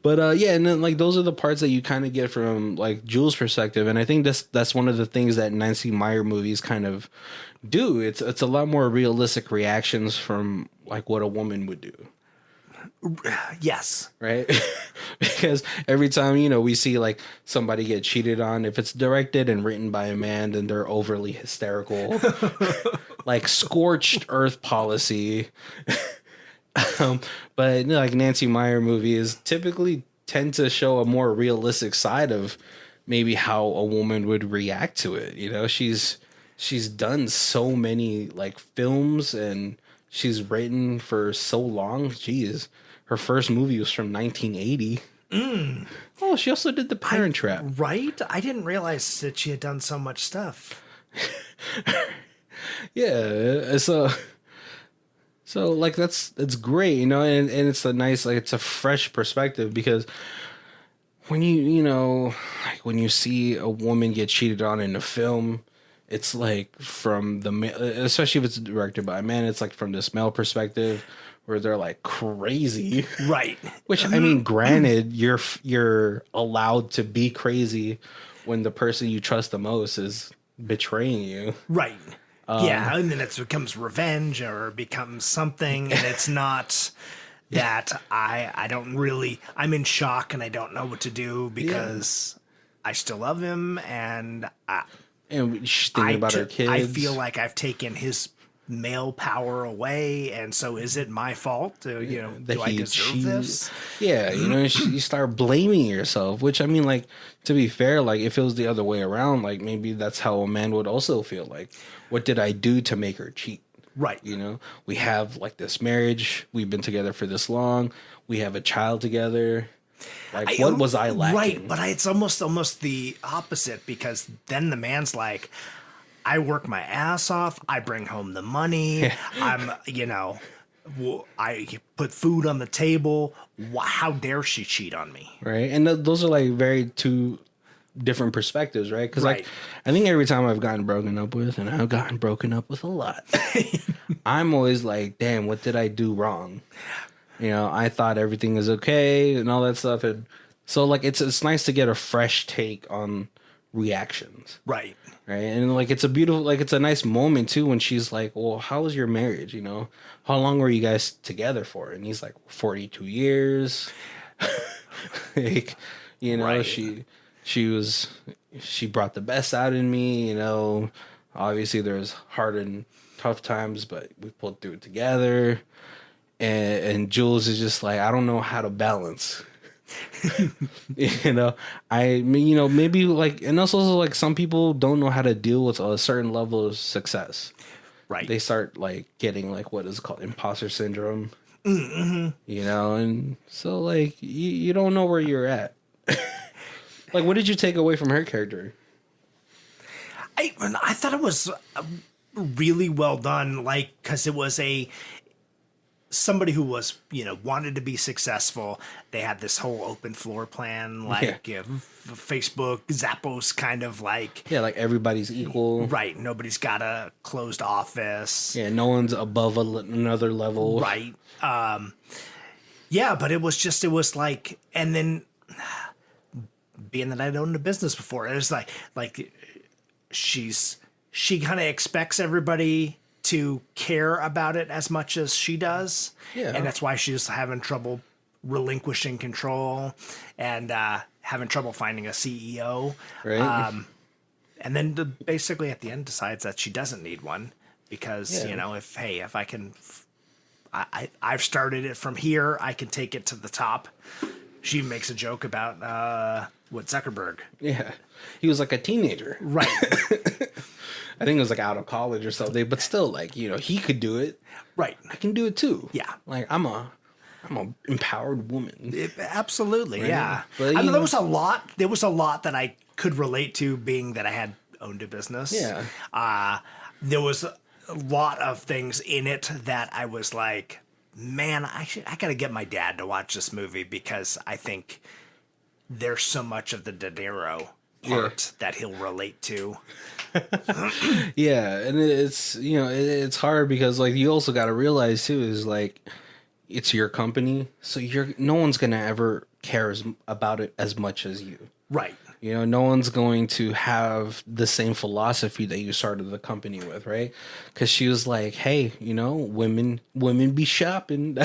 But yeah, and then like those are the parts that you kind of get from like Jules' perspective, and I think that's one of the things that Nancy Meyer movies kind of do. It's a lot more realistic reactions from like what a woman would do.
Yes.
Right? Because every time, we see like somebody get cheated on, if it's directed and written by a man, then they're overly hysterical. Like scorched earth policy. But like Nancy Meyer movies typically tend to show a more realistic side of maybe how a woman would react to it. She's done so many like films and she's written for so long. Jeez. Her first movie was from 1980. Oh, she also did The Parent Trap.
Right? I didn't realize that she had done so much stuff.
Yeah. So like that's great, and it's a nice, like, it's a fresh perspective because when like when you see a woman get cheated on in a film, it's like from especially if it's directed by a man, it's like from this male perspective where they're like crazy.
Right.
Which, I mean, granted, you're allowed to be crazy when the person you trust the most is betraying you.
Right. Yeah, and then it becomes revenge or becomes something, and it's not that I'm in shock and I don't know what to do because I still love him and
she's thinking about her kids.
I feel like I've taken his male power away, and so is it my fault? Do I deserve this?
Yeah, you start blaming yourself, which, I mean, like, to be fair, like, if it was the other way around, like, maybe that's how a man would also feel. Like, what did I do to make her cheat?
Right.
We have, like, this marriage. We've been together for this long. We have a child together. Like, what was I lacking?
Right, but it's almost the opposite, because then the man's like, I work my ass off. I bring home the money. I put food on the table. How dare she cheat on me?
Right. And those are like very two different perspectives, right? Because
right.
like, I think every time I've gotten broken up with, and I've gotten broken up with a lot, I'm always like, damn, what did I do wrong? I thought everything was okay and all that stuff. And so like, it's nice to get a fresh take on reactions.
Right.
Right. And like, it's a beautiful, like, it's a nice moment too when she's like, well, how was your marriage? How long were you guys together for? And he's like, 42 years. Like, right. She brought the best out in me. Obviously there's hard and tough times, but we pulled through it together. And Jules is just like, I don't know how to balance. Maybe like, and also like some people don't know how to deal with a certain level of success. Right. They start like getting like what is called imposter syndrome. Mm-hmm. And so like you don't know where you're at. Like, what did you take away from her character?
I thought it was really well done, like, because it was somebody who was, wanted to be successful. They had this whole open floor plan, like Facebook, Zappos kind of like.
Yeah, like everybody's equal.
Right. Nobody's got a closed office.
Yeah, no one's above another level.
Right. Yeah, but it was like, and then being that I'd owned a business before, it was like she kind of expects everybody to care about it as much as she does.
Yeah.
And that's why she's having trouble relinquishing control and having trouble finding a CEO.
Right.
And then basically at the end decides that she doesn't need one because, if I can, I've started it from here, I can take it to the top. She makes a joke about Zuckerberg.
Yeah. He was like a teenager.
Right.
I think it was like out of college or something, but still like, he could do it.
Right.
I can do it too.
Yeah.
Like I'm a empowered woman.
Absolutely. Right? Yeah.
But,
there was a lot that I could relate to being that I had owned a business.
Yeah.
There was a lot of things in it that I was like, man, I got to get my dad to watch this movie because I think there's so much of the De Niro part that he'll relate to.
Yeah, and it's it's hard because like you also got to realize too is like it's your company, so no one's gonna ever care about it as much as you.
Right.
No one's going to have the same philosophy that you started the company with, right? Because she was like, hey, women be shopping.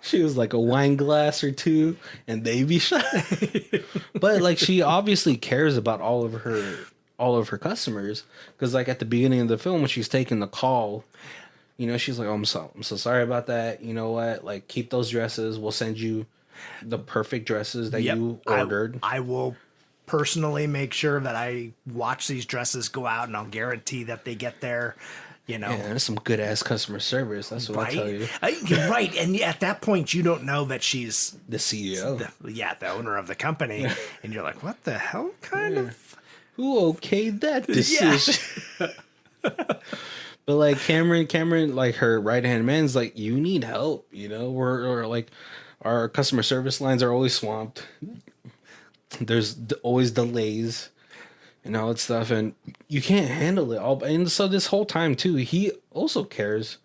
She was like a wine glass or two, and they be shopping. But like she obviously cares about all of her customers, because like at the beginning of the film when she's taking the call, she's like, oh, I'm so sorry about that. You know what? Like keep those dresses. We'll send you the perfect dresses that you ordered.
I will personally make sure that I watch these dresses go out, and I'll guarantee that they get there. Yeah,
that's some good ass customer service. That's what I tell you.
Right, and at that point, you don't know that she's
the CEO.
The owner of the company, and you're like, what the hell kind of?
Who okayed that decision? But like Cameron, like her right hand man's like, you need help. We're like, our customer service lines are always swamped. There's always delays and all that stuff, and you can't handle it all. And so this whole time too, he also cares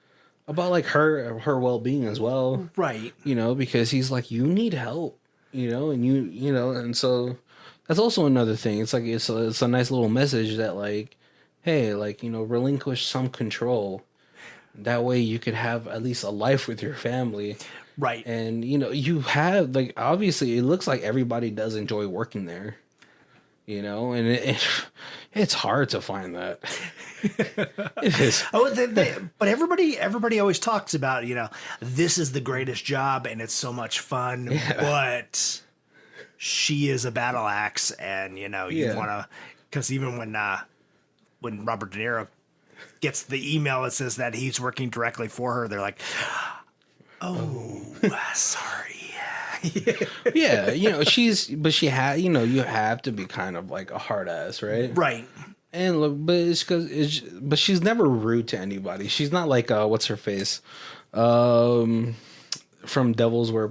about like her well-being as well,
right?
Because he's like, you need help, and and so that's also another thing. It's like it's a nice little message that like, hey, like relinquish some control. That way you could have at least a life with your family.
Right.
And, you have, like, obviously, it looks like everybody does enjoy working there, and it's hard to find that. It is.
But everybody always talks about, this is the greatest job and it's so much fun, but she is a battle axe, and, you want to, because even when Robert De Niro gets the email that says that he's working directly for her, they're like, oh, sorry.
Yeah, she had, you have to be kind of like a hard ass, right?
Right.
And look, but it's but she's never rude to anybody. She's not like what's her face, from Devil Wear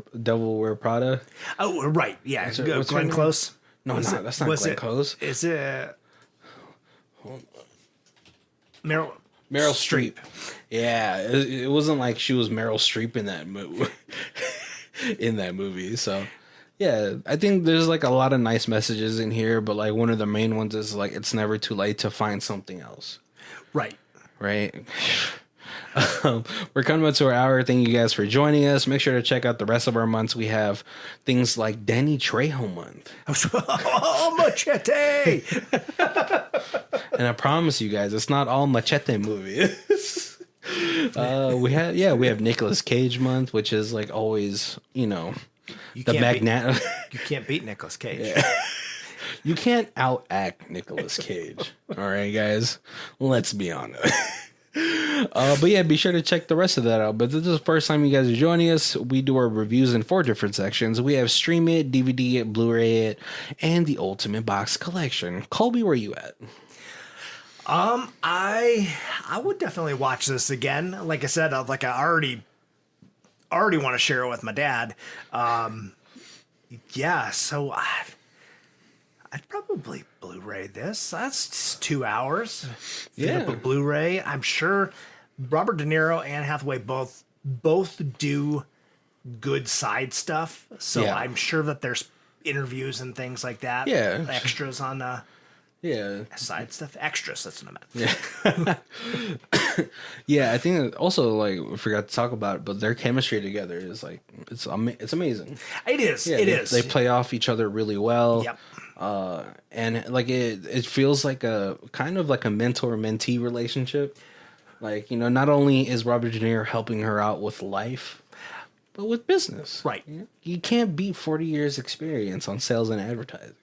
Prada.
Oh, right, yeah.
Glenn
Close.
No, that's not Glenn Close.
Is it Meryl
Streep? Yeah, it wasn't like she was Meryl Streep in that movie. In that movie, so yeah, I think there's like a lot of nice messages in here, but like one of the main ones is like it's never too late to find something else.
Right.
We're coming up to our hour. Thank you guys for joining us. Make sure to check out the rest of our months. We have things like Danny Trejo month.
Oh, Machete!
And I promise you guys, it's not all Machete movies. We have Nicolas Cage month, which is like always, you
can't beat Nicolas Cage.
Yeah. You can't outact Nicolas Cage. All right, guys, let's be honest. But yeah, be sure to check the rest of that out. But if this is the first time you guys are joining us, we do our reviews in 4 different sections. We have Stream It, DVD It, Blu-ray It, and the Ultimate Box Collection. Colby, where are you at?
I would definitely watch this again. Like I said, I already already want to share it with my dad. Yeah, so I'd probably Blu-ray this. That's just 2 hours. Fit up a Blu-ray. I'm sure Robert De Niro and Hathaway both do good side stuff. So I'm sure that there's interviews and things like that.
Yeah.
Extras on side stuff. Extras, that's what I meant.
Yeah, I think also, like, we forgot to talk about it, but their chemistry together is like it's amazing.
It is.
Yeah,
it is.
They play off each other really well.
Yep.
And like it feels like a kind of like a mentor-mentee relationship. Like, not only is Robert De Niro helping her out with life, but with business.
Right.
You can't beat 40 years experience on sales and advertising.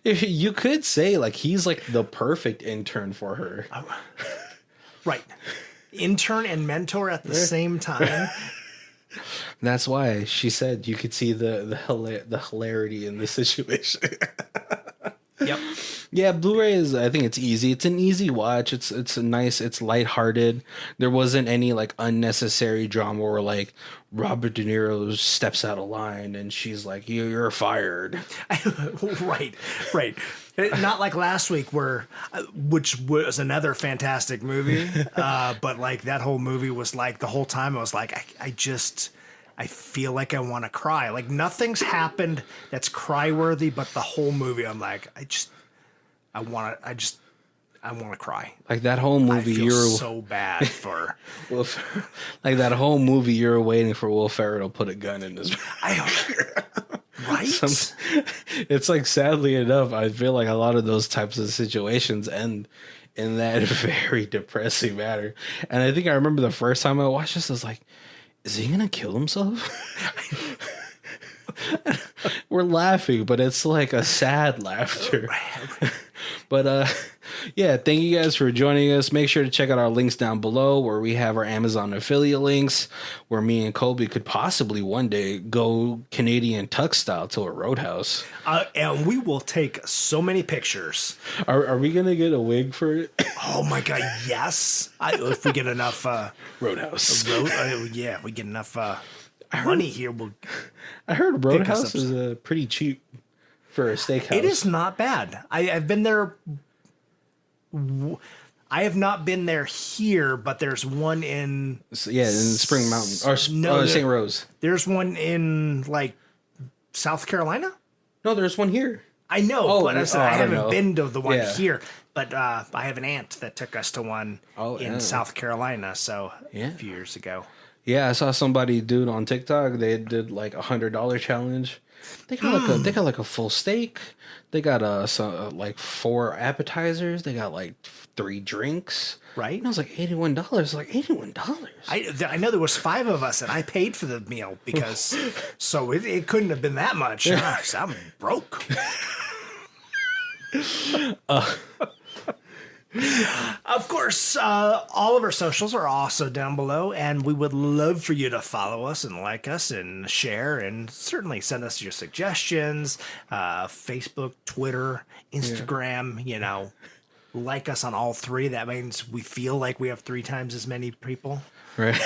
If you could say, like, he's like the perfect intern for her.
Right. Intern and mentor at the same time.
That's why she said you could see the hilarity in the situation.
Yep.
Yeah, Blu-ray is, I think it's easy. It's an easy watch. It's it's lighthearted. There wasn't any like unnecessary drama where like Robert De Niro steps out of line and she's like, you're fired.
Right. Not like last week which was another fantastic movie. But like that whole movie was like the whole time I was like, I feel like I want to cry. Like nothing's happened that's cry worthy, but the whole movie I'm like, I want to cry.
Like that whole movie,
I feel so bad for.
Like that whole movie, you're waiting for Will Ferrell to put a gun in his.
Right.
It's like, sadly enough, I feel like a lot of those types of situations end in that very depressing manner. And I think I remember the first time I watched this, I was like, is he gonna kill himself? We're laughing, but it's like a sad laughter. But yeah, thank you guys for joining us. Make sure to check out our links down below where we have our Amazon affiliate links, where me and Colby could possibly one day go Canadian tuck style to a roadhouse.
And we will take so many pictures.
Are we gonna get a wig for it?
Oh my god, yes! If we get enough
roadhouse.
Yeah, we get enough money here.
I heard Roadhouse is pretty cheap for a steakhouse.
It is not bad. I've been there. I have not been there here, but there's one in
in Spring Mountain or St. Rose.
There's one in like South Carolina.
No, there's one here.
I know, but I haven't been to the one here. But I have an aunt that took us to one in South Carolina. So a few years ago. Yeah,
I saw somebody do it on TikTok. They did like $100 challenge. They got like a full steak. They got like 4 appetizers. They got like 3 drinks.
Right.
And I was like $81. Like $81.
I know there was 5 of us, and I paid for the meal because so it couldn't have been that much. I'm broke. Of course, all of our socials are also down below, and we would love for you to follow us and like us and share, and certainly send us your suggestions. Facebook, Twitter, Instagram, like us on all 3. That means we feel like we have 3 times as many people.
Right.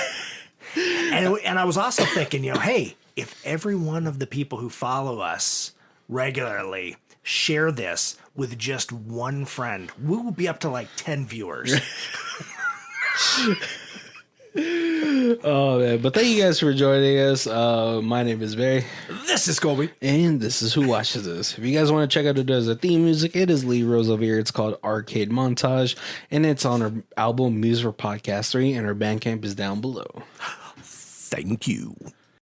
And I was also thinking, hey, if every one of the people who follow us regularly share this with just one friend, we will be up to like 10 viewers. Oh man, but thank you guys for joining us. My name is Barry. This is Colby.
And this is Who Watches This. If you guys want to check out who does the theme music, it is Lee Rosevere. It's called Arcade Montage, and it's on our album Music for Podcast 3, and our Bandcamp is down below.
Thank you.